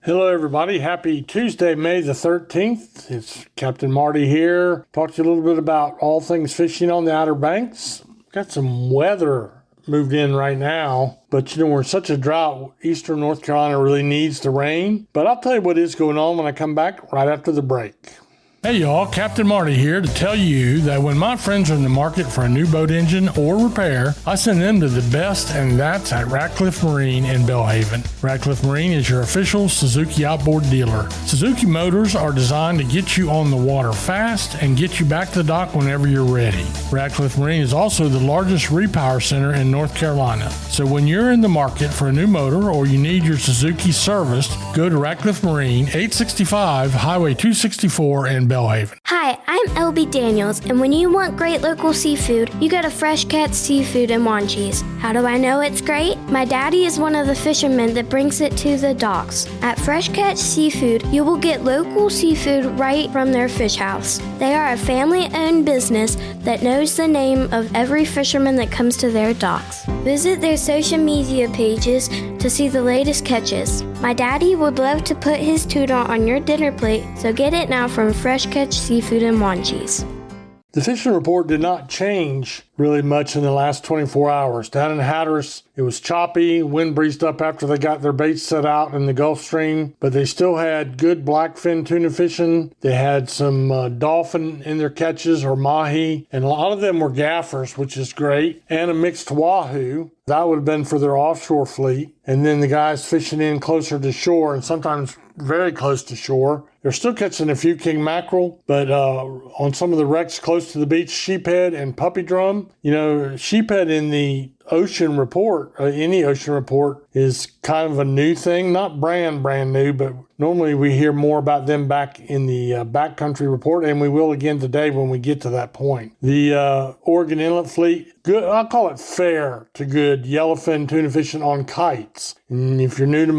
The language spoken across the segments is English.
Hello, everybody. Happy Tuesday, May the 13th. It's Captain Marty here. Talk to you a little bit about all things fishing on the Outer Banks. Got some weather moved in right now, but we're in such a drought. Eastern North Carolina really needs the rain. But I'll tell you what is going on when I come back right after the break. Hey y'all, Captain Marty here to tell you that when my friends are in the market for a new boat engine or repair, I send them to the best, and that's at Ratcliffe Marine in Belhaven. Ratcliffe Marine is your official Suzuki outboard dealer. Suzuki motors are designed to get you on the water fast and get you back to the dock whenever you're ready. Ratcliffe Marine is also the largest repower center in North Carolina. So when you're in the market for a new motor or you need your Suzuki serviced, go to Ratcliffe Marine, 865 Highway 264 in Belhaven. Hi, I'm LB Daniels, and when you want great local seafood, you go to Fresh Catch Seafood in Wanchese. How do I know it's great? My daddy is one of the fishermen that brings it to the docks. At Fresh Catch Seafood, you will get local seafood right from their fish house. They are a family-owned business that knows the name of every fisherman that comes to their docks. Visit their social media pages to see the latest catches. My daddy would love to put his tuna on your dinner plate, so get it now from Fresh Catch Seafood in Wanchese. The fishing report did not change really much in the last 24 hours. Down in Hatteras, it was choppy, wind breezed up after they got their baits set out in the Gulf Stream, but they still had good blackfin tuna fishing. They had some dolphin in their catches, or mahi, and a lot of them were gaffers, which is great, and a mixed wahoo. That would have been for their offshore fleet. And then the guys fishing in closer to shore, and sometimes very close to shore, they're still catching a few king mackerel, but on some of the wrecks close to the beach, sheephead and puppy drum. Sheephead in the ocean report, any ocean report, is kind of a new thing. Not brand new, but normally we hear more about them back in the backcountry report, and we will again today when we get to that point. The Oregon Inlet fleet, good. I'll call it fair to good yellowfin tuna fishing on kites. And if you're new to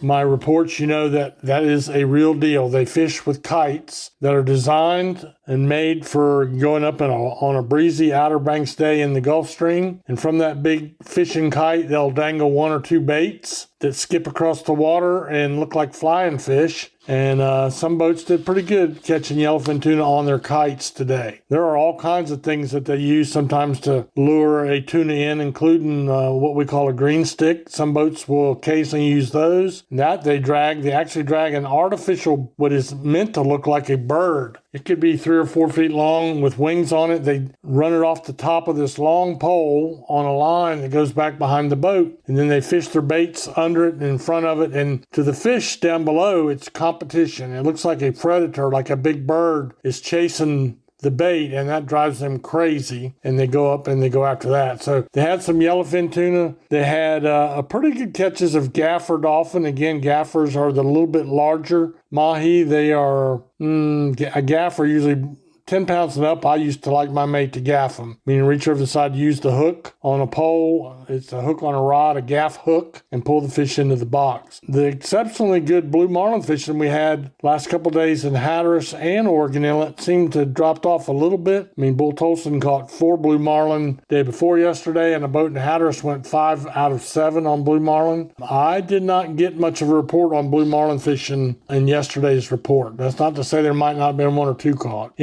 my reports, you know that is a real deal. They fish with kites that are designed and made for going up on a breezy Outer Banks day in the Gulf Stream. And from that big fishing kite, they'll dangle one or two baits that skip across the water and look like flying fish. And some boats did pretty good catching yellowfin tuna on their kites today. There are all kinds of things that they use sometimes to lure a tuna in, including what we call a green stick. Some boats will occasionally use those. They actually drag an artificial, what is meant to look like a bird. It could be 3 or 4 feet long with wings on it. They run it off the top of this long pole on a line that goes back behind the boat. And then they fish their baits under it and in front of it. And to the fish down below, it's competition. It looks like a predator, like a big bird is chasing the bait, and that drives them crazy, and they go up and they go after that. So they had some yellowfin tuna. They had a pretty good catches of gaffer dolphin. Again, gaffers are the little bit larger mahi. They are a gaffer usually 10 pounds and up. I used to like my mate to gaff them, meaning reach over the side, use the hook on a pole. It's a hook on a rod, a gaff hook, and pull the fish into the box. The exceptionally good blue marlin fishing we had last couple of days in Hatteras and Oregon Inlet seemed to have dropped off a little bit. Bull Tolson caught 4 blue marlin day before yesterday, and a boat in Hatteras went 5 out of 7 on blue marlin. I did not get much of a report on blue marlin fishing in yesterday's report. That's not to say there might not have been 1 or 2 caught.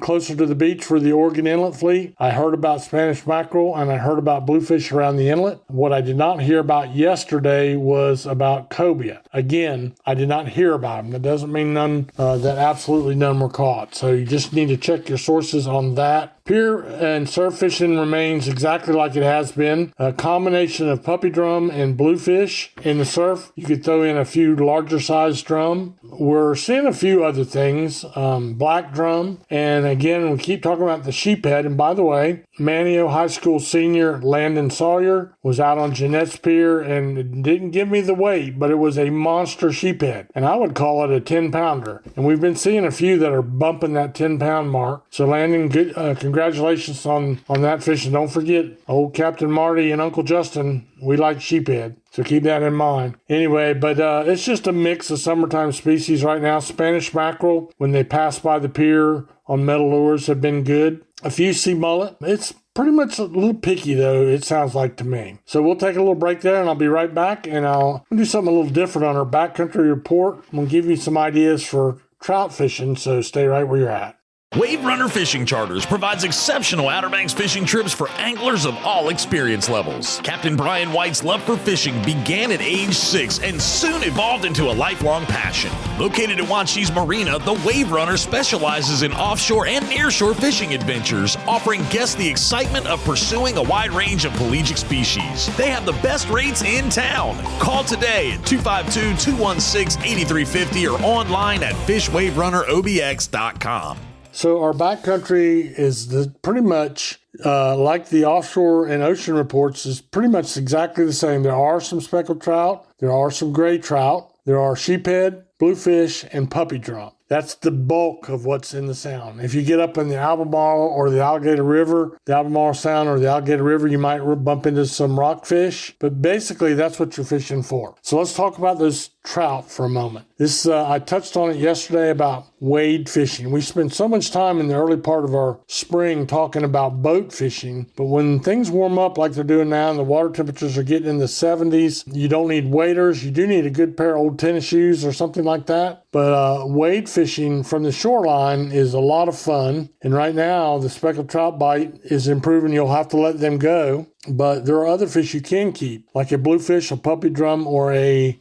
Closer to the beach for the Oregon Inlet fleet, I heard about Spanish mackerel and I heard about bluefish around the inlet. What I did not hear about yesterday was about cobia. Again, I did not hear about them. That doesn't mean that absolutely none were caught. So you just need to check your sources on that. Pier and surf fishing remains exactly like it has been. A combination of puppy drum and bluefish. In the surf, you could throw in a few larger sized drum. We're seeing a few other things. Black drum. And again, we keep talking about the sheephead. And by the way, Manteo High School Senior Landon Sawyer was out on Jennette's Pier and it didn't give me the weight, but it was a monster sheephead. And I would call it a 10-pounder. And we've been seeing a few that are bumping that 10-pound mark. So Landon, good, congratulations on that fish. And don't forget, old Captain Marty and Uncle Justin, we like sheephead. So keep that in mind. Anyway, but it's just a mix of summertime species right now. Spanish mackerel, when they pass by the pier on metal lures, have been good. A few sea mullet. It's pretty much a little picky, though, it sounds like to me. So we'll take a little break there, and I'll be right back, and I'll do something a little different on our backcountry report. We'll give you some ideas for trout fishing, so stay right where you're at. Wave Runner Fishing Charters provides exceptional Outer Banks fishing trips for anglers of all experience levels. Captain Brian White's love for fishing began at age 6 and soon evolved into a lifelong passion. Located at Wanchese Marina, the Wave Runner specializes in offshore and nearshore fishing adventures, offering guests the excitement of pursuing a wide range of pelagic species. They have the best rates in town. Call today at 252-216-8350 or online at fishwaverunnerobx.com. So our backcountry is pretty much like the offshore and ocean reports is pretty much exactly the same. There are some speckled trout. There are some gray trout. There are sheephead, bluefish, and puppy drum. That's the bulk of what's in the sound. If you get up in the Albemarle or the Alligator River, the Albemarle Sound or the Alligator River, you might bump into some rockfish. But basically, that's what you're fishing for. So let's talk about those trout for a moment. I touched on it yesterday about wade fishing. We spend so much time in the early part of our spring talking about boat fishing, but when things warm up like they're doing now and the water temperatures are getting in the 70s, you don't need waders. You do need a good pair of old tennis shoes or something like that. But wade fishing from the shoreline is a lot of fun. And right now, the speckled trout bite is improving. You'll have to let them go. But there are other fish you can keep, like a bluefish, a puppy drum, or a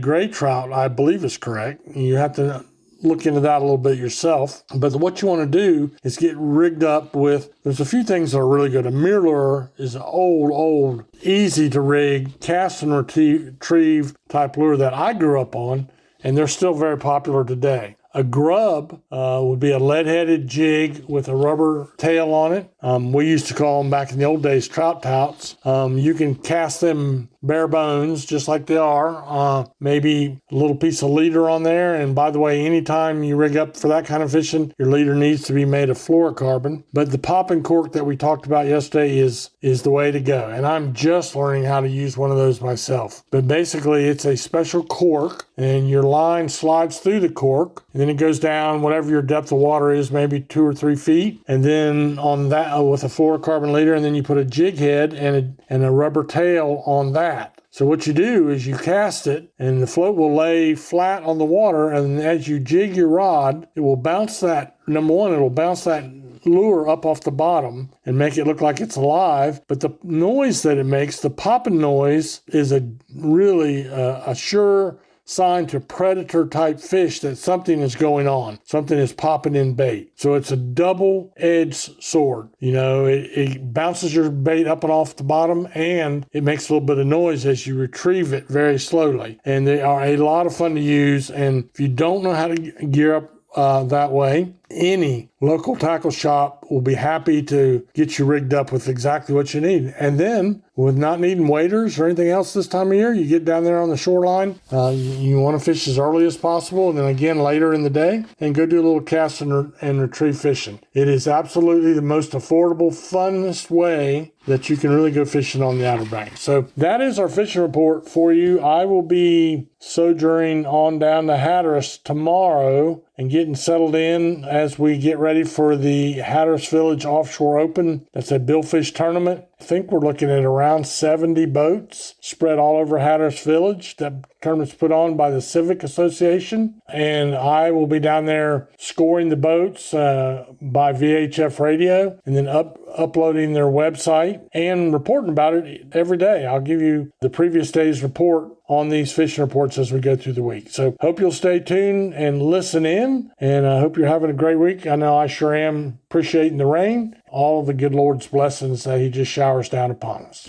gray trout, I believe is correct. You have to look into that a little bit yourself. But what you want to do is get rigged up with, there's a few things that are really good. A mirror is an old, easy to rig, cast and retrieve type lure that I grew up on, and they're still very popular today. A grub would be a lead-headed jig with a rubber tail on it. We used to call them back in the old days trout touts. You can cast them bare bones just like they are. Maybe a little piece of leader on there. And by the way, anytime you rig up for that kind of fishing, your leader needs to be made of fluorocarbon. But the pop and cork that we talked about yesterday is the way to go. And I'm just learning how to use one of those myself. But basically, it's a special cork, and your line slides through the cork, and then it goes down whatever your depth of water is, maybe 2 or 3 feet. And then on that, with a fluorocarbon leader, and then you put a jig head and a rubber tail on that. So what you do is you cast it, and the float will lay flat on the water, and as you jig your rod, it will bounce that, number one, it will bounce that lure up off the bottom and make it look like it's alive. But the noise that it makes, the popping noise, is a really a sure sign to predator type fish that something is going on. Something is popping in bait. So it's a double-edged sword. You know, it bounces your bait up and off the bottom, and it makes a little bit of noise as you retrieve it very slowly. And they are a lot of fun to use. And if you don't know how to gear up that way, any local tackle shop will be happy to get you rigged up with exactly what you need. And then, with not needing waders or anything else this time of year, you get down there on the shoreline. You want to fish as early as possible, and then again later in the day, and go do a little cast and retrieve fishing. It is absolutely the most affordable, funnest way that you can really go fishing on the Outer Banks. So that is our fishing report for you. I will be sojourning on down to Hatteras tomorrow and getting settled in as we get ready for the Hatteras Village Offshore Open. That's a billfish tournament. I think we're looking at around 70 boats spread all over Hatteras Village. That tournament's put on by the Civic Association, and I will be down there scoring the boats by VHF radio, and then uploading their website and reporting about it every day. I'll give you the previous day's report on these fishing reports as we go through the week. So hope you'll stay tuned and listen in, and I hope you're having a great week. I know I sure am, appreciating the rain, all of the good Lord's blessings that he just showers down upon us.